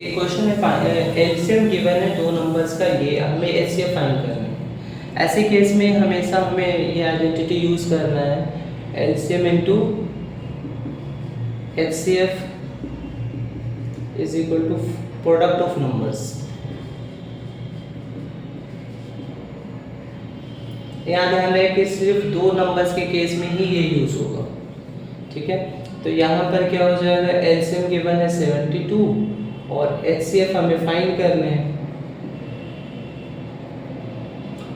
एक क्वेश्चन है LCM given है दो नंबर्स का, ये हमें एचसीएफ फाइंड करना है। ऐसे केस में हमेशा हमें ये आइडेंटिटी यूज करना है, LCM into HCF is equal to product of numbers. यहाँ ध्यान रहे कि सिर्फ दो नंबर्स के केस में ही ये यूज होगा, ठीक है। तो यहाँ पर क्या हो जाएगा, एलसीएम गिवन है 72 और एचसीएफ हमें फाइंड करने हैं।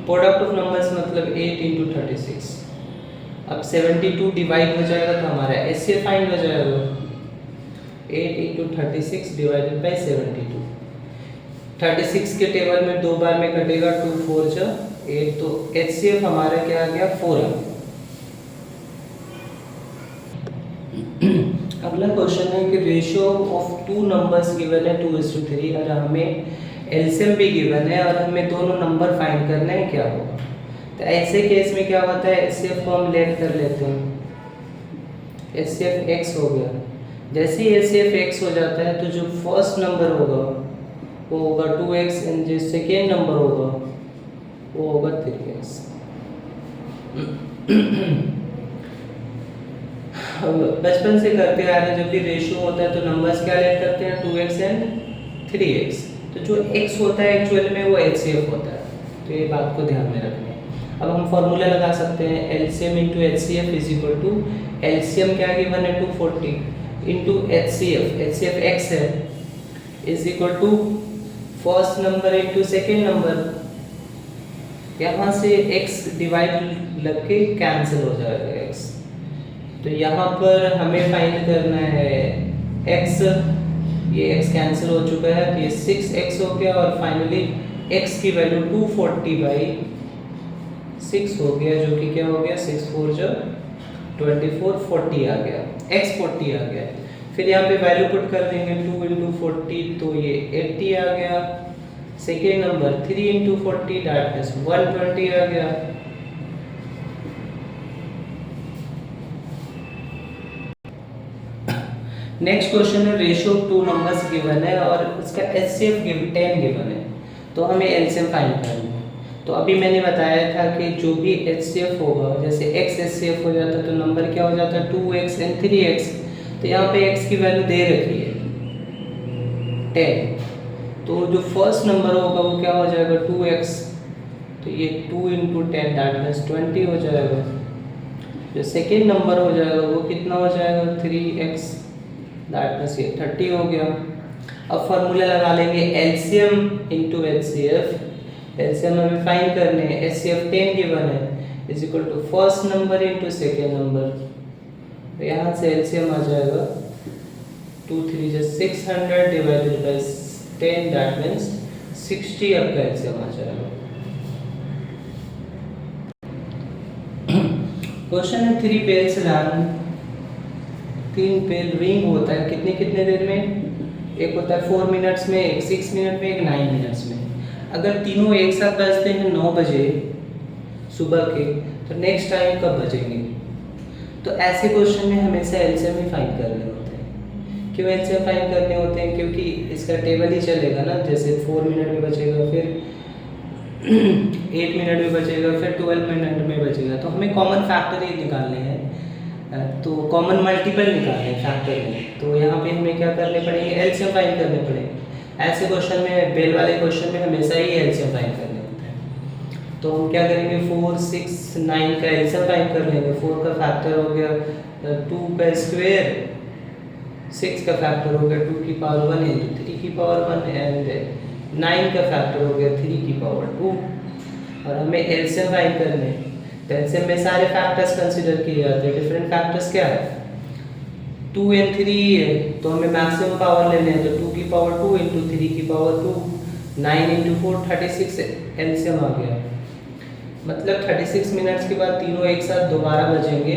प्रोडक्ट ऑफ नंबर्स मतलब 8 इंटू 36। अब 72 डिवाइड हो जाएगा तो हमारा एचसीएफ फाइंड हो जाएगा 8 इंटू 36 डिवाइडेड बाई 72। 36 के टेबल में दो बार में कटेगा, 2 4 जा 8, तो एचसीएफ हमारा क्या आ गया 4 आ गया। अगला क्वेश्चन है कि ratio of two numbers given है 2:3 और हमें एलसीएम भी गिवन है और हमें दोनों नंबर फाइंड करने हैं, क्या होगा। तो ऐसे केस में क्या होता है, एचसीएफ को हम लेट कर लेते हैं, एचसीएफ एक्स हो गया। जैसे ही एचसीएफ एक्स हो जाता है तो जो फर्स्ट नंबर होगा वो होगा 2x एंड जो सेकेंड नंबर होगा वो होगा 3x। बचपन से करते आ रहे हैं, जब भी रेशियो होता है तो नंबर्स क्या लेट करते हैं 2x एंड 3x। तो जो x होता है एक्चुअल में वो एचसीएफ होता है, तो ये बात को ध्यान में रखना है। अब हम फॉर्मूला लगा सकते हैं, LCM into HCF is equal to, LCM क्या गिवन है 240 इंटू एचसीएफ, एचसीएफ x है, is equal to first number into second number. यहाँ से x डिवाइड लग के कैंसिल हो जाएगा x। तो यहाँ पर हमें फाइंड करना है x, ये x कैंसिल हो चुका है तो ये 6x हो गया और फाइनली x की वैल्यू 240/6 हो गया, जो कि क्या हो गया 6 4 जा 24 40 आ गया, x 40 आ गया। फिर यहाँ पे वैल्यू पुट कर देंगे 2 इंटू 40 तो ये 80 आ गया। Second number 3 into 40 that is 120 आ गया। नेक्स्ट क्वेश्चन है ratio of two numbers given है और इसका एचसीएफ 10 गिवन है, तो हमें एलसीएम फाइंड करना है। तो अभी मैंने बताया था कि जो भी एचसीएफ होगा, जैसे x एचसीएफ हो जाता तो नंबर क्या हो जाता है 2x एंड 3x। तो यहाँ पे x की वैल्यू दे रखी है 10, तो जो फर्स्ट नंबर होगा वो क्या हो जाएगा 2x, तो ये 2 इंटू 10 दैट मीन्स 20 हो जाएगा। जो सेकेंड नंबर हो जाएगा वो कितना हो जाएगा 3x, दैट मीन्स ये 30 हो गया। अब फॉर्मूला लगा लेंगे एलसीएम इंटू एचसीएफ। एलसीएम हमें फाइंड करने हैं, एचसीएफ 10 गिवन है is equal to first number into second number. तो यहाँ से एलसीएम आ जाएगा 2 3 जा 600 डिवाइडेड बाई 10 दैट मीन्स 60 आपका एलसीएम आ जाएगा। क्वेश्चन है 3 पेल्स लैंड, 3 पेल रिंग होता है कितने कितने देर में, एक होता है 4 मिनट्स में, एक 6 मिनट में, एक 9 मिनट्स में। अगर तीनों एक साथ बजते हैं 9 बजे सुबह के, तो नेक्स्ट टाइम कब बजेंगे। तो ऐसे क्वेश्चन में हमेशा एलसीएम ही फाइंड करने होते हैं। क्यों एलसीएम फाइंड करने होते हैं, क्योंकि इसका टेबल ही चलेगा ना, जैसे 4 मिनट में बचेगा, फिर 8 मिनट में बचेगा, फिर 12 मिनट में बचेगा। तो हमें कॉमन फैक्टर ही निकालने हैं, तो कॉमन मल्टीपल निकालने फैक्टर में। तो यहाँ पे हमें क्या करने पड़ेंगे, एलसीएम फाइंड करने पड़ेंगे। ऐसे क्वेश्चन में, बेल वाले क्वेश्चन में हमेशा ही एलसीएम फाइंड करने होते हैं। तो हम क्या करेंगे 4 6 9 का एलसीएम फाइंड कर लेंगे। 4 का फैक्टर हो गया 2 का स्क्वायर, 6 का फैक्टर हो गया 2 की पावर 1 इंटू 3 की पावर 1 एंड 9 का फैक्टर हो गया 3 की पावर 2। और हमें एलसीएम फाइंड करने हैं, तो एलसीएम में सारे फैक्टर्स कंसीडर किए जाते हैं। डिफरेंट फैक्टर्स क्या है 2 एंड 3 है, तो हमें मैक्सिमम पावर लेने हैं, तो 2 की पावर 2 इंटू 3 की पावर 2, 9 इंटू 4 36 एलसीएम आ गया। मतलब 36 मिनट्स के बाद तीनों एक साथ दोबारा बजेंगे,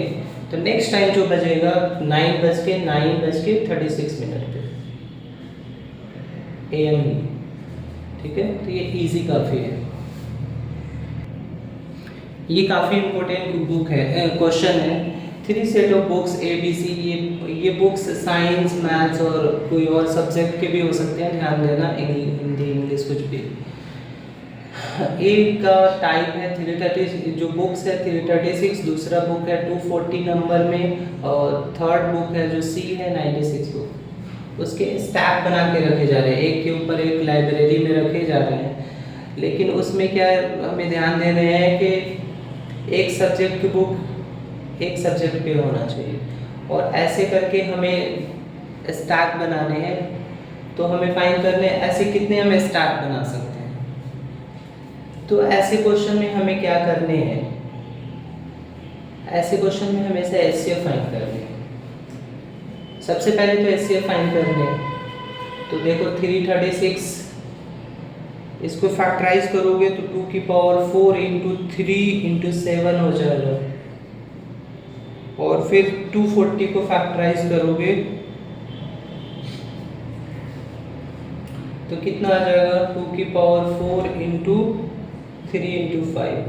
तो नेक्स्ट टाइम जो बजेगा 9:36 पे AM ही, ठीक है। तो ये इजी काफ़ी है, ये काफ़ी इम्पोर्टेंट बुक है, क्वेश्चन है 3 set of books A B C, ये बुक्स साइंस मैथ्स और कोई और सब्जेक्ट के भी हो सकते हैं, ध्यान देना, हिंदी इंग्लिश कुछ भी। एक का टाइप है 330 जो बुक्स है 336, दूसरा बुक है 240 नंबर में, और थर्ड बुक है जो सी है 96 बुक। उसके स्टैक बना के रखे जा रहे हैं, एक के ऊपर एक लाइब्रेरी में रखे जा रहे हैं। लेकिन उसमें क्या हमें ध्यान देना है कि एक सब्जेक्ट की बुक एक सब्जेक्ट पे होना चाहिए, और ऐसे करके हमें स्टैक बनाने हैं। तो हमें फाइंड करने ऐसे कितने हमें स्टैक बना सकते हैं। तो ऐसे क्वेश्चन में हमें क्या करने हैं, ऐसे क्वेश्चन में हमें से एचसीएफ फाइंड करने हैं। सबसे पहले तो एचसीएफ फाइंड करने हैं। तो देखो 336 इसको फैक्टराइज करोगे तो 2 की पावर 4 इंटू 3 इंटू 7 हो जाएगा, और फिर 240 को फैक्टराइज करोगे तो कितना आ जाएगा, 2 की पावर 4 इंटू 3 इंटू 5,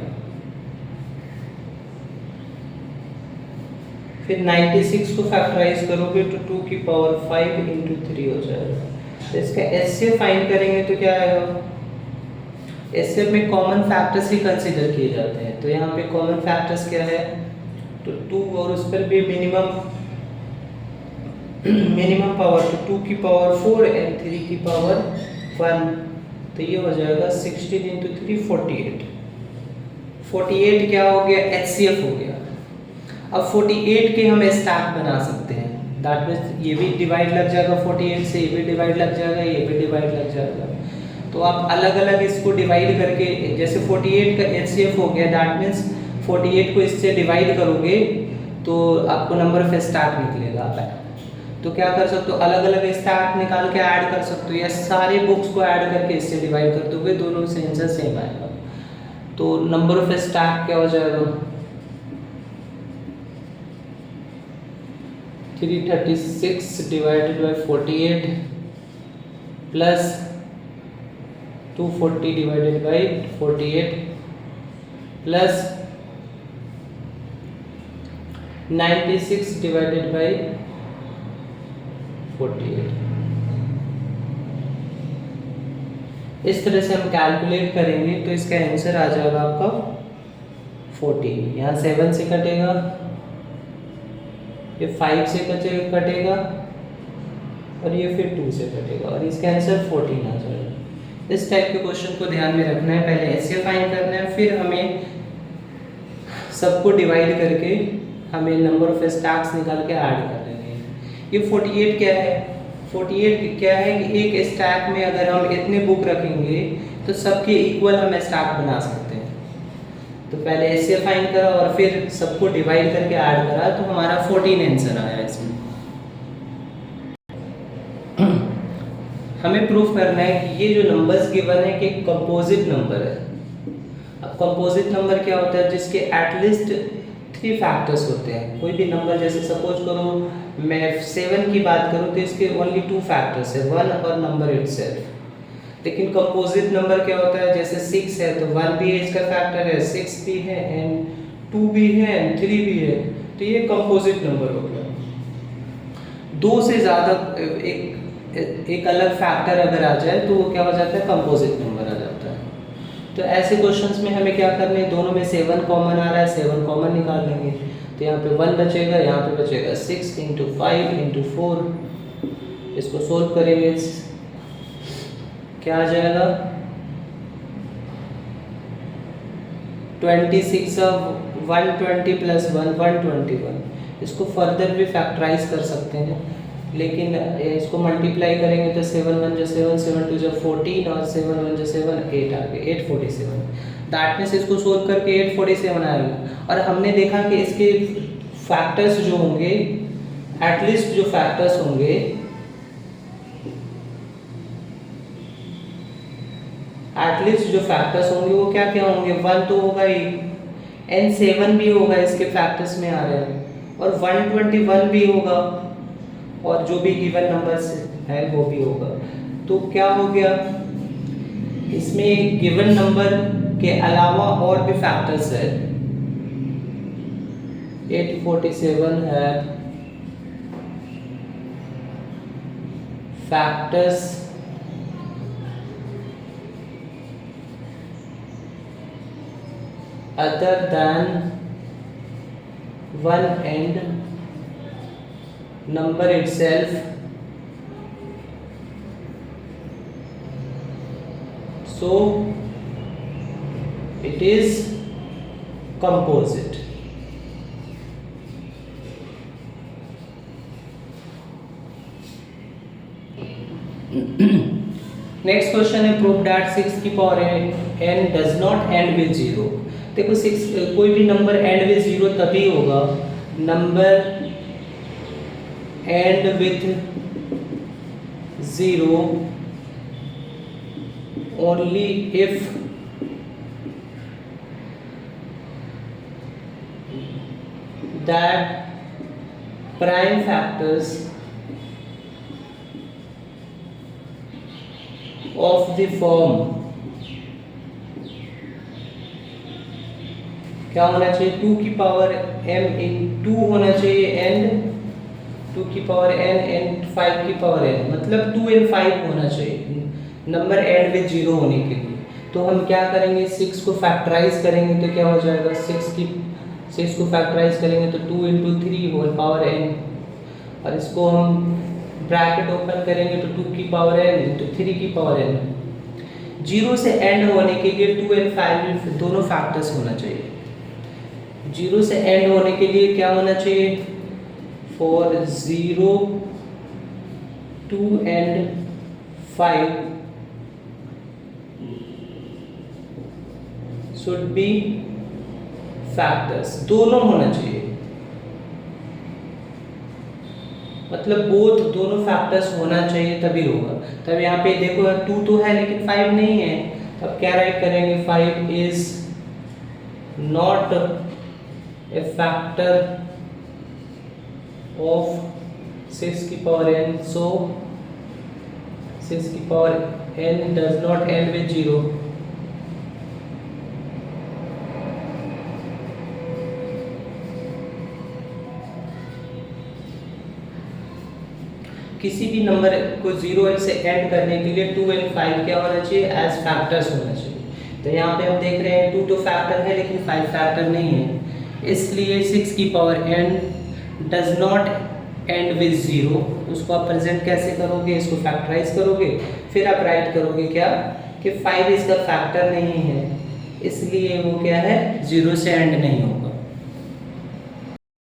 फिर 96 को फैक्टराइज करोगे तो 2 की पावर 5 इंटू 3 हो जाएगा। तो इसका एचसीएफ फाइंड करेंगे तो क्या आएगा, एचसीएफ में कॉमन फैक्टर्स ही कंसीडर किए जाते हैं। तो यहाँ पे कॉमन फैक्टर्स क्या है, तो 2 और उस पर भी मिनिमम पावर, तो 2 की पावर 4 एंड 3 की पावर 1, तो ये हो जाएगा 16 इंटू 3 48। 48 क्या हो गया, एचसीएफ हो गया। अब 48 के हम स्टैक बना सकते हैं, दैट मीन्स ये भी डिवाइड लग जाएगा 48 से, ये भी डिवाइड लग जाएगा, ये भी डिवाइड लग जाएगा। तो आप अलग अलग इसको डिवाइड करके, जैसे 48 का एचसीएफ हो गया, दैट मीन्स 48 को इससे डिवाइड करोगे तो आपको नंबर ऑफ स्टैक निकलेगा। तो क्या कर सकते हो, अलग अलग स्टैक निकाल के ऐड कर सकते हो, या सारे बुक्स को ऐड करके इससे डिवाइड कर दोगे, दोनों से आंसर सेम आएगा। तो नंबर ऑफ स्टैक क्या हो जाएगा, 336 divided by 48 plus 240 divided by 48 plus 96 divided by 48। इस तरह से हम कैलकुलेट करेंगे तो इसका आंसर आ जाएगा आपका 14। यहाँ 7 से कटेगा, ये 5 से कटेगा, और ये फिर 2 से कटेगा, और इसका आंसर 14 आ जाएगा। इस टाइप के क्वेश्चन को ध्यान में रखना है, पहले एचसीएफ फाइंड करना है, फिर हमें सबको डिवाइड करके हमें नंबर ऑफ स्टैक्स निकाल के ऐड कर लेंगे। ये 48 क्या है, 48 क्या है कि एक स्टैक में अगर हम इतने बुक रखेंगे तो सबके इक्वल हम स्टैक बना सकते हैं। तो पहले एचसीएफ फाइंड करा और फिर सबको डिवाइड करके ऐड करा, तो हमारा 14 आंसर आया इसमें। हमें प्रूफ करना है कि ये जो नंबर्स गिवन है कि कंपोजिट नंबर है। अब कंपोजिट नंबर क्या होता है, जिसके एटलीस्ट 3 फैक्टर्स होते हैं। कोई भी नंबर, जैसे सपोज करो मैं 7 की बात करूं तो इसके ओनली 2 फैक्टर्स है, 1 और नंबर इटसेल्फ। लेकिन कंपोजिट नंबर क्या होता है, जैसे 6 है तो 1 भी इसका फैक्टर है, 6 भी है एंड 2 भी है एंड 3 भी है, तो ये कंपोजिट नंबर हो गया। 2 से ज़्यादा एक अलग फैक्टर अगर आ जाए तो वो क्या हो जाता है, कंपोजिट नंबर आ जाता है। तो ऐसे क्वेश्चंस में हमें क्या करना है, दोनों में 7 कॉमन आ रहा है, 7 कॉमन निकाल लेंगे। तो यहाँ पे 1 बचेगा, यहाँ पे बचेगा 6 इंटू 5 इंटू 4। इसको सोल्व करेंगे, क्या आ जाएगा, 26 of 120 प्लस 1 121। इसको फर्दर भी फैक्टराइज कर सकते हैं, लेकिन इसको मल्टीप्लाई करेंगे तो 7 1 जो 7 7 2 जो 14 और 7 1 जो 7 8 आ गए 847। दैट मीन्स इसको सोल्व करके 847 आएगा। और हमने देखा कि इसके फैक्टर्स जो होंगे, एटलीस्ट जो फैक्टर्स होंगे, वो क्या क्या होंगे, 1 तो होगा ही, एंड 7 भी होगा, इसके फैक्टर्स में आ रहे हैं, और 121 भी होगा, और जो भी गिवन नंबर्स है वो भी होगा। तो क्या हो गया, इसमें गिवन नंबर के अलावा और भी फैक्टर्स है, 847 have factors other than 1 and number itself, so it is composite. Next question है प्रूव दैट 6 की power n does not and with 0। देखो 6 कोई भी नंबर एंड विद 0 तभी होगा, number and with 0 only if that prime factors of the form क्या होना चाहिए, 2 की पावर m इन 2 होना चाहिए एंड 2 की पावर n एंड 5 की पावर n, मतलब 2 एंड 5 होना चाहिए नंबर एंड विद 0 होने के लिए। तो हम क्या करेंगे, 6 को फैक्टराइज करेंगे तो क्या हो जाएगा, 6 को फैक्टराइज करेंगे तो 2 इंटू 3 होल पावर n, और इसको हम ब्रैकेट ओपन करेंगे तो 2 की पावर n इंटू 3 की पावर n। 0 से एंड होने के लिए 2 एंड 5 दोनों फैक्टर्स होना चाहिए। 0 से एंड होने के लिए क्या होना चाहिए, for 0 2 and 5 should be factors, दोनों होना चाहिए, मतलब बोथ दोनों फैक्टर्स होना चाहिए तभी होगा। तब यहाँ पे देखो 2 तो है लेकिन 5 नहीं है, तब क्या राइट करेंगे, 5 is not a factor of 6 की पावर n, सो 6 की power n does not and with 0। किसी भी नंबर को 0 से ऐड करने के लिए 2 एंड 5 क्या होना चाहिए, एज फैक्टर्स होना चाहिए। तो यहाँ पे हम देख रहे हैं 2 तो फैक्टर है लेकिन 5 फैक्टर नहीं है, इसलिए 6 की power n does not and with 0। उसको आप प्रेजेंट कैसे करोगे, इसको फैक्टराइज करोगे, फिर आप राइट करोगे क्या कि 5 इसका फैक्टर नहीं है, इसलिए वो क्या है 0 से एंड नहीं होगा।